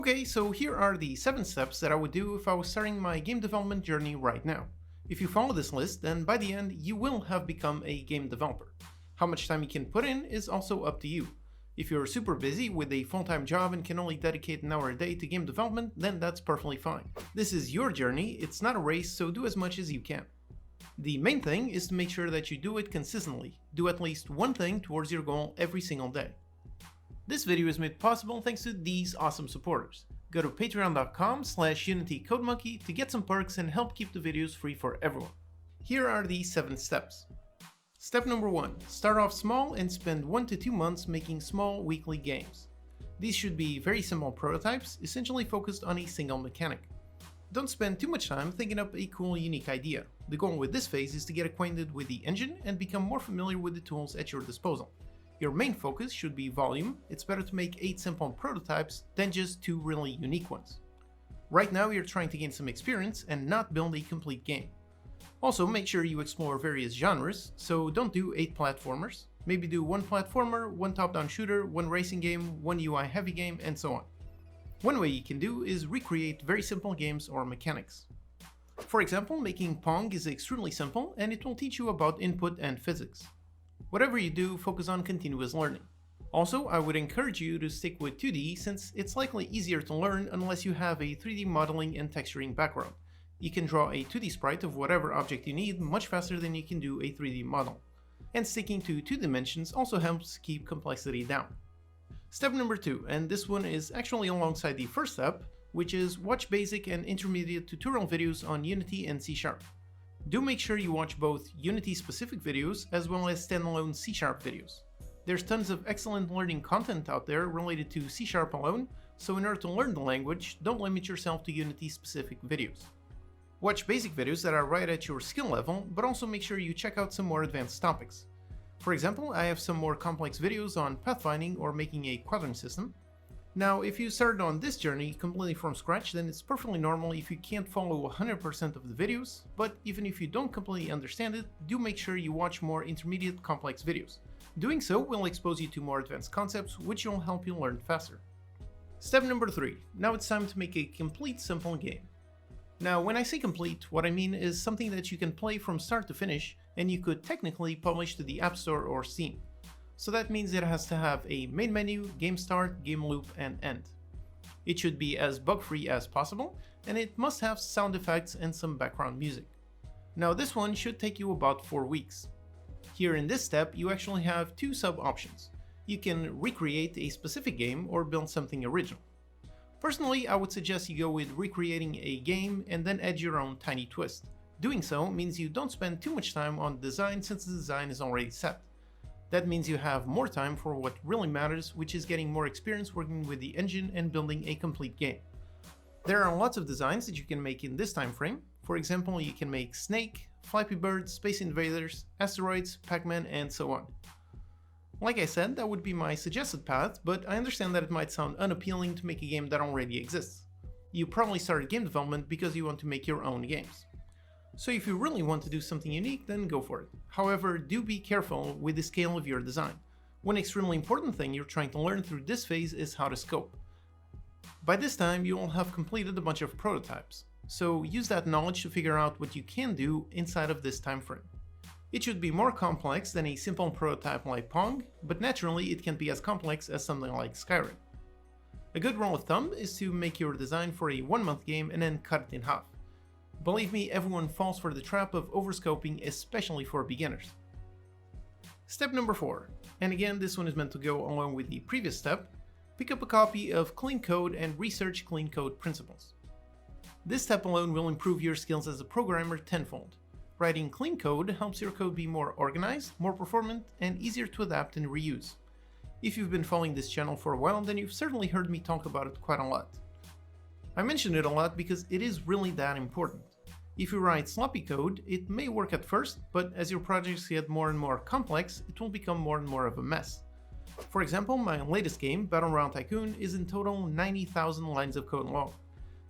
Okay, so here are the 7 steps that I would do if I was starting my game development journey right now. If you follow this list, then by the end you will have become a game developer. How much time you can put in is also up to you. If you're super busy with a full-time job and can only dedicate an hour a day to game development, then that's perfectly fine. This is your journey, it's not a race, so do as much as you can. The main thing is to make sure that you do it consistently. Do at least one thing towards your goal every single day. This video is made possible thanks to these awesome supporters. Go to patreon.com/unitycodemonkey to get some perks and help keep the videos free for everyone. Here are the 7 steps. Step number 1. Start off small and spend 1 to 2 months making small weekly games. These should be very simple prototypes, essentially focused on a single mechanic. Don't spend too much time thinking up a cool, unique idea. The goal with this phase is to get acquainted with the engine and become more familiar with the tools at your disposal. Your main focus should be volume. It's better to make 8 simple prototypes than just 2 really unique ones. Right now you're trying to gain some experience and not build a complete game. Also, make sure you explore various genres, so don't do 8 platformers. Maybe do 1 platformer, 1 top-down shooter, 1 racing game, 1 UI heavy game, and so on. One way you can do is recreate very simple games or mechanics. For example, making Pong is extremely simple and it will teach you about input and physics. Whatever you do, focus on continuous learning. Also, I would encourage you to stick with 2D since it's likely easier to learn unless you have a 3D modeling and texturing background. You can draw a 2D sprite of whatever object you need much faster than you can do a 3D model. And sticking to 2 dimensions also helps keep complexity down. Step number 2, and this one is actually alongside the first step, which is watch basic and intermediate tutorial videos on Unity and C#. Do make sure you watch both Unity-specific videos as well as standalone C# videos. There's tons of excellent learning content out there related to C# alone, so in order to learn the language, don't limit yourself to Unity-specific videos. Watch basic videos that are right at your skill level, but also make sure you check out some more advanced topics. For example, I have some more complex videos on pathfinding or making a quadrant system. Now, if you started on this journey completely from scratch, then it's perfectly normal if you can't follow 100% of the videos, but even if you don't completely understand it, do make sure you watch more intermediate complex videos. Doing so will expose you to more advanced concepts, which will help you learn faster. Step number 3. Now it's time to make a complete simple game. Now, when I say complete, what I mean is something that you can play from start to finish, and you could technically publish to the App Store or Steam. So that means it has to have a main menu, game start, game loop, and end. It should be as bug-free as possible, and it must have sound effects and some background music. Now this one should take you about 4 weeks. Here in this step, you actually have 2 sub-options. You can recreate a specific game or build something original. Personally, I would suggest you go with recreating a game and then add your own tiny twist. Doing so means you don't spend too much time on design since the design is already set. That means you have more time for what really matters, which is getting more experience working with the engine and building a complete game. There are lots of designs that you can make in this time frame. For example, you can make Snake, Flappy Bird, Space Invaders, Asteroids, Pac-Man, and so on. Like I said, that would be my suggested path, but I understand that it might sound unappealing to make a game that already exists. You probably started game development because you want to make your own games. So if you really want to do something unique, then go for it. However, do be careful with the scale of your design. One extremely important thing you're trying to learn through this phase is how to scope. By this time, you will have completed a bunch of prototypes, so use that knowledge to figure out what you can do inside of this time frame. It should be more complex than a simple prototype like Pong, but naturally it can be as complex as something like Skyrim. A good rule of thumb is to make your design for a 1-month game and then cut it in half. Believe me, everyone falls for the trap of overscoping, especially for beginners. Step number 4, and again this one is meant to go along with the previous step, pick up a copy of Clean Code and research clean code principles. This step alone will improve your skills as a programmer tenfold. Writing clean code helps your code be more organized, more performant, and easier to adapt and reuse. If you've been following this channel for a while, then you've certainly heard me talk about it quite a lot. I mention it a lot because it is really that important. If you write sloppy code, it may work at first, but as your projects get more and more complex, it will become more and more of a mess. For example, my latest game, Battleground Tycoon, is in total 90,000 lines of code long.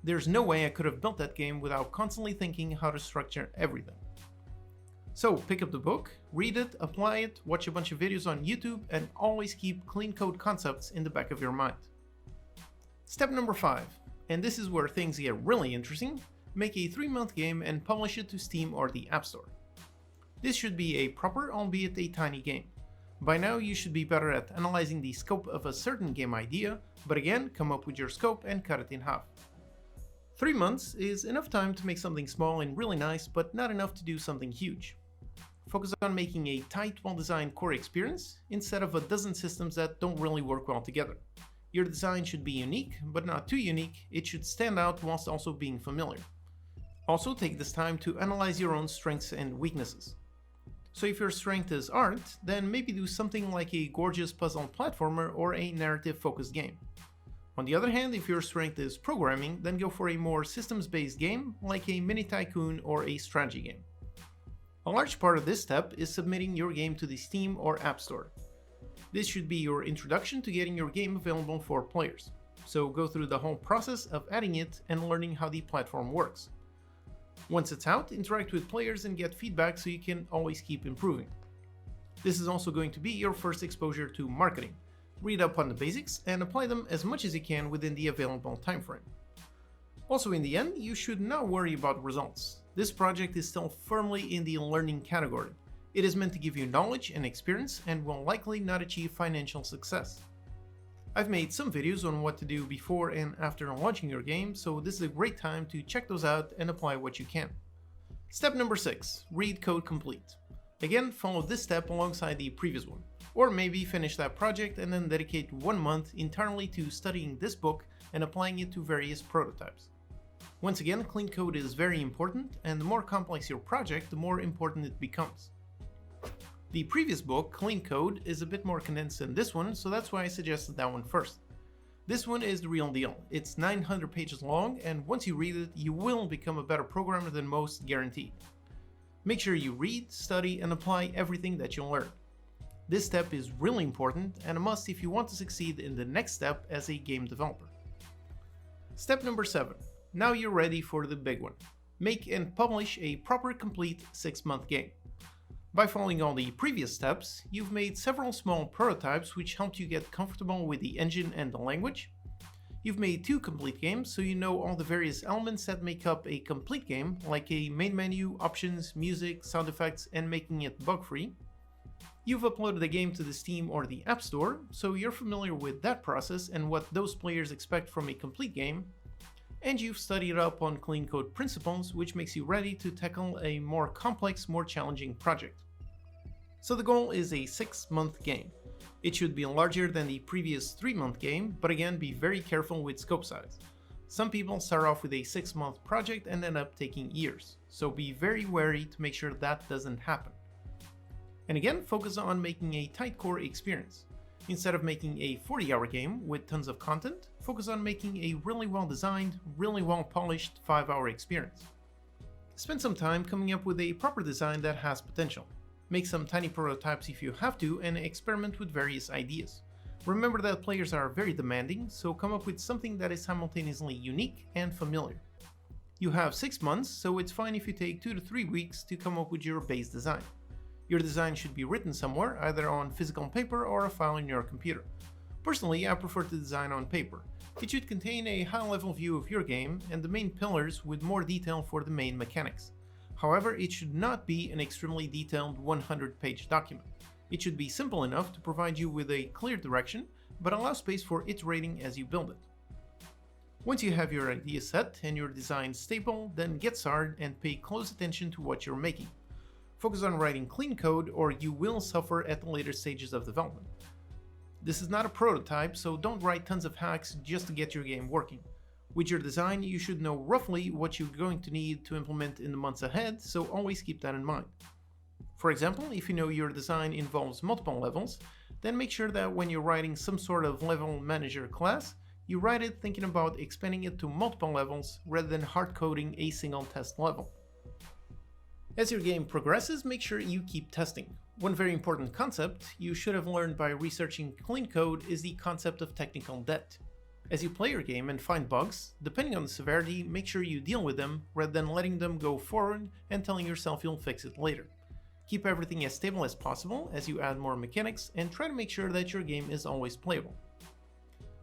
There's no way I could have built that game without constantly thinking how to structure everything. So pick up the book, read it, apply it, watch a bunch of videos on YouTube, and always keep clean code concepts in the back of your mind. Step number 5, and this is where things get really interesting, make a 3-month game and publish it to Steam or the App Store. This should be a proper, albeit a tiny game. By now you should be better at analyzing the scope of a certain game idea, but again, come up with your scope and cut it in half. 3 months is enough time to make something small and really nice, but not enough to do something huge. Focus on making a tight, well-designed core experience instead of a dozen systems that don't really work well together. Your design should be unique, but not too unique. It should stand out whilst also being familiar. Also take this time to analyze your own strengths and weaknesses. So if your strength is art, then maybe do something like a gorgeous puzzle platformer or a narrative-focused game. On the other hand, if your strength is programming, then go for a more systems-based game like a mini tycoon or a strategy game. A large part of this step is submitting your game to the Steam or App Store. This should be your introduction to getting your game available for players. So go through the whole process of adding it and learning how the platform works. Once it's out, interact with players and get feedback so you can always keep improving. This is also going to be your first exposure to marketing. Read up on the basics and apply them as much as you can within the available timeframe. Also in the end, you should not worry about results. This project is still firmly in the learning category. It is meant to give you knowledge and experience and will likely not achieve financial success. I've made some videos on what to do before and after launching your game, so this is a great time to check those out and apply what you can. Step number 6, read code complete. Again, follow this step alongside the previous one. Or maybe finish that project and then dedicate 1 month entirely to studying this book and applying it to various prototypes. Once again, clean code is very important, and the more complex your project, the more important it becomes. The previous book, Clean Code, is a bit more condensed than this one, so that's why I suggested that one first. This one is the real deal. It's 900 pages long, and once you read it, you will become a better programmer than most, guaranteed. Make sure you read, study, and apply everything that you'll learn. This step is really important and a must if you want to succeed in the next step as a game developer. Step number 7. Now you're ready for the big one. Make and publish a proper, complete 6-month game. By following all the previous steps, you've made several small prototypes which helped you get comfortable with the engine and the language. You've made 2 complete games, so you know all the various elements that make up a complete game, like a main menu, options, music, sound effects, and making it bug-free. You've uploaded the game to the Steam or the App Store, so you're familiar with that process and what those players expect from a complete game. And you've studied up on clean code principles, which makes you ready to tackle a more complex, more challenging project. So the goal is a 6-month game. It should be larger than the previous 3-month game, but again, be very careful with scope size. Some people start off with a 6-month project and end up taking years, so be very wary to make sure that doesn't happen. And again, focus on making a tight core experience. Instead of making a 40-hour game with tons of content, focus on making a really well-designed, really well-polished 5-hour experience. Spend some time coming up with a proper design that has potential. Make some tiny prototypes if you have to and experiment with various ideas. Remember that players are very demanding, so come up with something that is simultaneously unique and familiar. You have 6 months, so it's fine if you take 2 to 3 weeks to come up with your base design. Your design should be written somewhere, either on physical paper or a file in your computer. Personally, I prefer to design on paper. It should contain a high-level view of your game and the main pillars with more detail for the main mechanics. However, it should not be an extremely detailed 100-page document. It should be simple enough to provide you with a clear direction, but allow space for iterating as you build it. Once you have your idea set and your design stable, then get started and pay close attention to what you're making. Focus on writing clean code or you will suffer at the later stages of development. This is not a prototype, so don't write tons of hacks just to get your game working. With your design, you should know roughly what you're going to need to implement in the months ahead, so always keep that in mind. For example, if you know your design involves multiple levels, then make sure that when you're writing some sort of level manager class, you write it thinking about expanding it to multiple levels rather than hard-coding a single test level. As your game progresses, make sure you keep testing. One very important concept you should have learned by researching clean code is the concept of technical debt. As you play your game and find bugs, depending on the severity, make sure you deal with them rather than letting them go forward and telling yourself you'll fix it later. Keep everything as stable as possible as you add more mechanics and try to make sure that your game is always playable.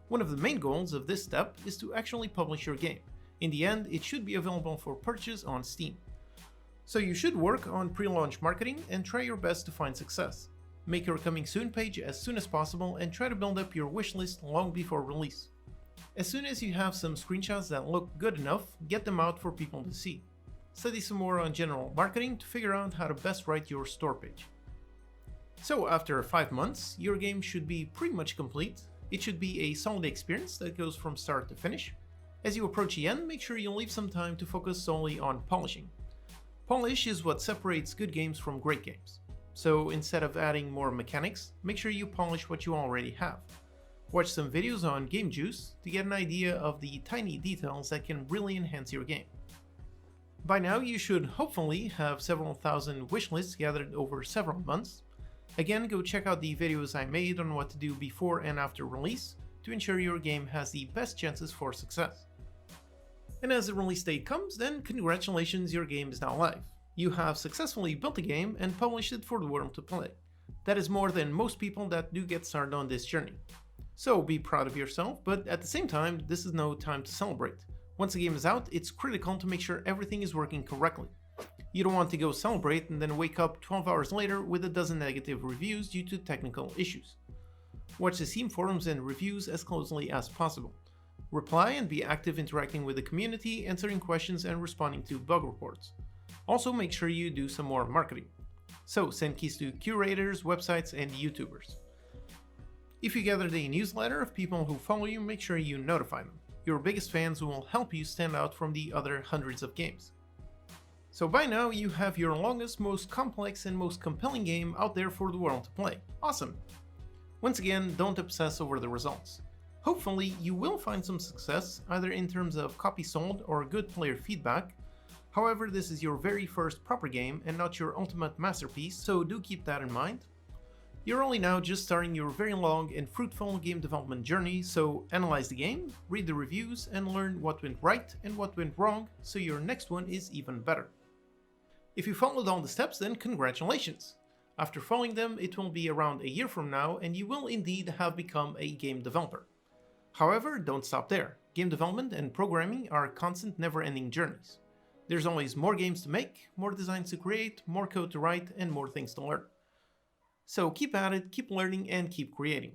One of the main goals of this step is to actually publish your game. In the end, it should be available for purchase on Steam. So you should work on pre-launch marketing and try your best to find success. Make your coming soon page as soon as possible and try to build up your wishlist long before release. As soon as you have some screenshots that look good enough, get them out for people to see. Study some more on general marketing to figure out how to best write your store page. So after 5 months, your game should be pretty much complete. It should be a solid experience that goes from start to finish. As you approach the end, make sure you leave some time to focus solely on polishing. Polish is what separates good games from great games. So instead of adding more mechanics, make sure you polish what you already have. Watch some videos on Game Juice to get an idea of the tiny details that can really enhance your game. By now you should hopefully have several thousand wishlists gathered over several months. Again, go check out the videos I made on what to do before and after release to ensure your game has the best chances for success. And as the release date comes, then congratulations, your game is now live. You have successfully built a game and published it for the world to play. That is more than most people that do get started on this journey. So be proud of yourself, but at the same time, this is no time to celebrate. Once the game is out, it's critical to make sure everything is working correctly. You don't want to go celebrate and then wake up 12 hours later with a dozen negative reviews due to technical issues. Watch the Steam forums and reviews as closely as possible. Reply and be active interacting with the community, answering questions and responding to bug reports. Also make sure you do some more marketing. So send keys to curators, websites and YouTubers. If you gathered a newsletter of people who follow you, make sure you notify them. Your biggest fans will help you stand out from the other hundreds of games. So by now you have your longest, most complex and most compelling game out there for the world to play. Awesome! Once again, don't obsess over the results. Hopefully you will find some success, either in terms of copies sold or good player feedback. However, this is your very first proper game and not your ultimate masterpiece, so do keep that in mind. You're only now just starting your very long and fruitful game development journey, so analyze the game, read the reviews, and learn what went right and what went wrong, so your next one is even better. If you followed all the steps, then congratulations! After following them, it will be around a year from now, and you will indeed have become a game developer. However, don't stop there. Game development and programming are constant, never-ending journeys. There's always more games to make, more designs to create, more code to write, and more things to learn. So keep at it, keep learning, and keep creating.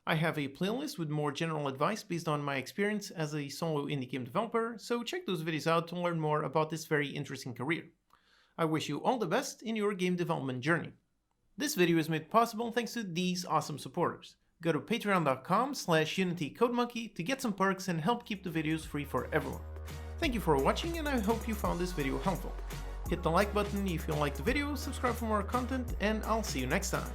I have a playlist with more general advice based on my experience as a solo indie game developer, so check those videos out to learn more about this very interesting career. I wish you all the best in your game development journey. This video is made possible thanks to these awesome supporters. Go to patreon.com/unitycodemonkey to get some perks and help keep the videos free for everyone. Thank you for watching, and I hope you found this video helpful. Hit the like button if you liked the video, subscribe for more content, and I'll see you next time.